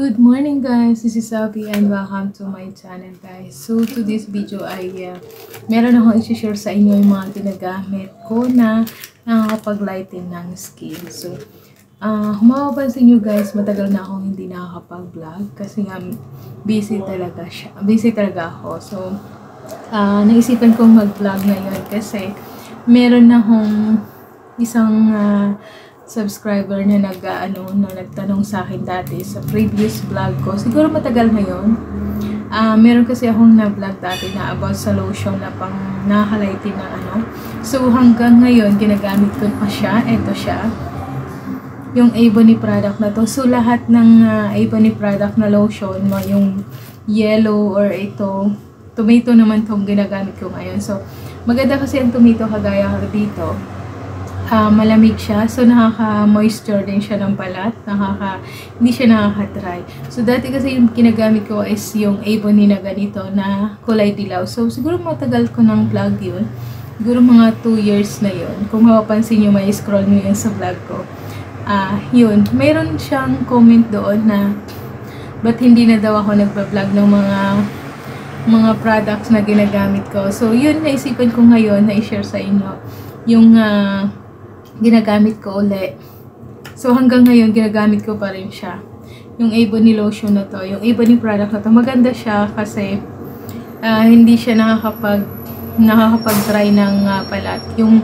Good morning guys, this is Abby and welcome to my channel guys. So to this video ay meron akong i-share sa inyo yung mga ginagamit ko na nakakapag-lighten ng skin. So kung mapapansin nyo guys, matagal na akong hindi nakakapag-vlog kasi nga busy talaga ako. So naisipan kong mag-vlog ngayon kasi meron akong isang subscriber na nagtanong sa akin dati sa previous vlog ko. Siguro matagal na yun. Meron kasi akong na-vlog dati na about sa lotion na pang nakakalighting na So hanggang ngayon, ginagamit ko pa siya. Ito siya. Yung Ebony product na to. So lahat ng Ebony product na lotion, yung yellow or ito, tomato naman tong ginagamit ko ngayon. So maganda kasi ang tomato kagaya dito. Malamig siya. So, nakaka-moisture din siya ng balat. Hindi siya nakaka-dry. So, dati kasi yung kinagamit ko is yung Ebony na ganito na kulay dilaw. So, siguro matagal ko ng vlog yun. Siguro mga 2 years na yun. Kung mapapansin nyo, may scroll nyo yun sa vlog ko. Yun. Mayroon siyang comment doon na ba't hindi na daw ako nagpa-vlog ng mga products na ginagamit ko. So, yun, naisipan ko ngayon na i-share sa inyo yung ginagamit ko ulit. So, hanggang ngayon, ginagamit ko pa rin siya. Yung Ebony lotion na to, yung Ebony product na to, maganda siya kasi hindi siya nakakapag-dry ng balat. Yung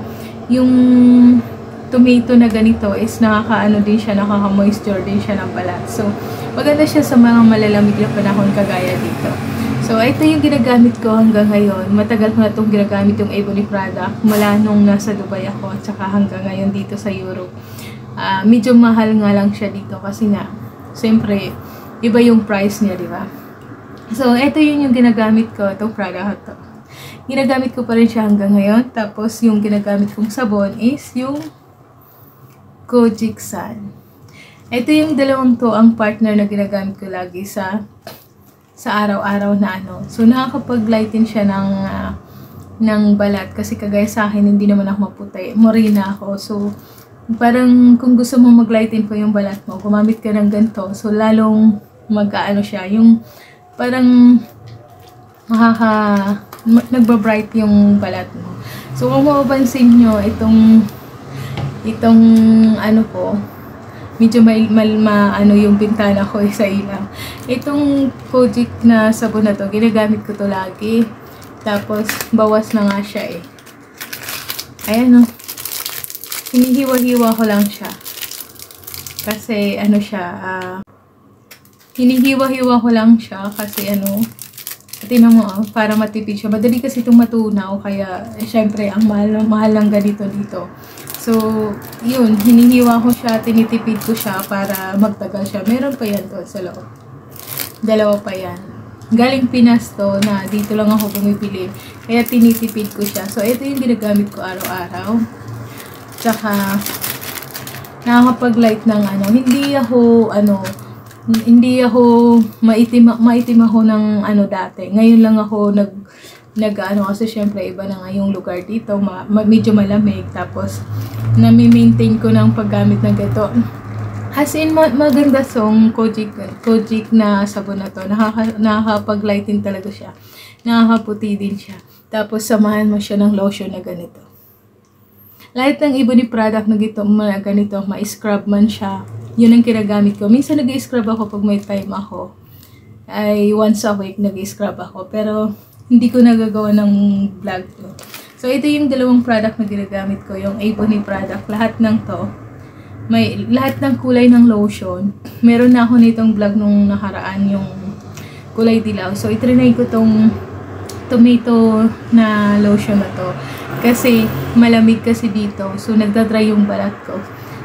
tomato na ganito is din siya, nakaka-moisture din siya ng balat. So, maganda siya sa mga malalamig na panahon kagaya dito. So, ito yung ginagamit ko hanggang ngayon. Matagal ko na itong ginagamit yung Ebony product. Mula nung nasa Dubai ako at saka hanggang ngayon dito sa Europe. Medyo mahal nga lang siya dito kasi nga, siyempre, iba yung price niya, di ba? So, ito yung ginagamit ko, itong product to. Ginagamit ko pa rin siya hanggang ngayon. Tapos, yung ginagamit kong sabon is yung Kojic Sun. Ito yung dalawang to ang partner na ginagamit ko lagi sa araw-araw na So, nakakapag-lighten siya ng balat. Kasi kagaya sa akin, hindi naman ako maputi. Morena ako. So, parang kung gusto mo mag-lighten po yung balat mo, gumamit ka ng ganito. So, lalong siya. Yung parang nagbabright yung balat mo. So, kung mapapansin nyo, itong po, medyo yung bintana ko sa ilaw. Itong Kojic na sabon na to, ginagamit ko to lagi. Tapos, bawas na nga siya Ayan hinihiwa-hiwa ko lang siya. Kasi, hinihiwa-hiwa ko lang siya kasi tingnan mo para matipid siya. Madali kasi itong matunaw, kaya, syempre, ang mahal lang ganito dito. So, yun, hinihiwa ko siya, tinitipid ko siya para magtagal siya. Meron pa yan doon sa loob. Dalawa pa yan. Galing Pinas to, na dito lang ako bumibili. Kaya tinitipid ko siya. So, ito yung ginagamit ko araw-araw. Tsaka, nakakapag-light ng hindi ako maitim ako ng dati. Ngayon lang ako kasi syempre iba na nga yung lugar dito, medyo malamig, tapos nami-maintain ko ng paggamit ng ganito. As in, maganda song Kojic na sabon na to. Nakakapag-lighten talaga siya. Nakakaputi din siya. Tapos samahan mo siya ng lotion na ganito. Lahat ng Ebony product na ganito, ma-scrub man siya. Yun ang kinagamit ko. Minsan nag-scrub ako pag may time ako. Ay once a week nag-scrub ako. Pero hindi ko nagagawa ng vlog to. So, ito yung dalawang product na ginagamit ko. Yung Ebony product. Lahat ng to. Lahat ng kulay ng lotion. Meron na ako nitong vlog nung nakaraan. Yung kulay dilaw. So, itrinay ko tong tomato na lotion na to. Kasi, malamig kasi dito. So, nagdadry yung balat ko.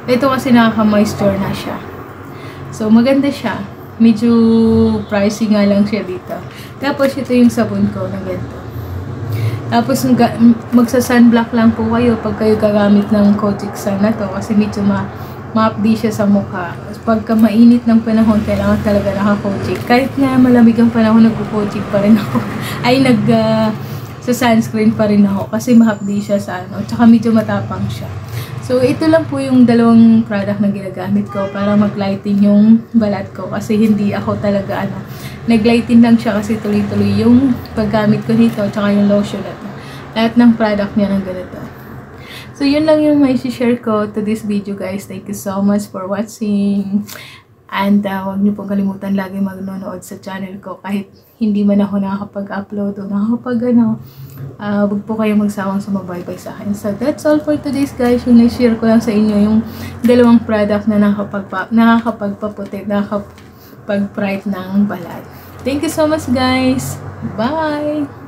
Ito kasi nakaka-moisture na siya. So, maganda siya. Medyo pricey nga lang siya dito. Tapos, ito yung sabon ko na ganito. Tapos, magsa-sunblock lang po kayo pag kayo gagamit ng Kojic Sun na to. Kasi medyo ma-update siya sa mukha. Pagka mainit ng panahon, kailangan talaga naka-Kojic. Kahit nga malamig ang panahon, nagko-Kojic pa rin ako. Sa sunscreen pa rin ako. Kasi ma-update siya sa Tsaka medyo matapang siya. So, So, ito lang po yung dalawang product na ginagamit ko para mag-lighten yung balat ko. Kasi hindi ako talaga, nag-lighten lang siya kasi tuloy-tuloy yung paggamit ko nito, tsaka yung lotion at lahat ng product niya ng ganito. So, yun lang yung may share ko to this video, guys. Thank you so much for watching. And huwag niyo pong kalimutan lagi magnonood sa channel ko kahit hindi man ako nakakapag-upload o huwag po kayong magsawang sumabaybay sa akin. So that's all for today's, guys. Yung na-share ko lang sa inyo yung dalawang product na nakakapagpaputi, nakakapag-bright ng balat. Thank you so much, guys. Bye!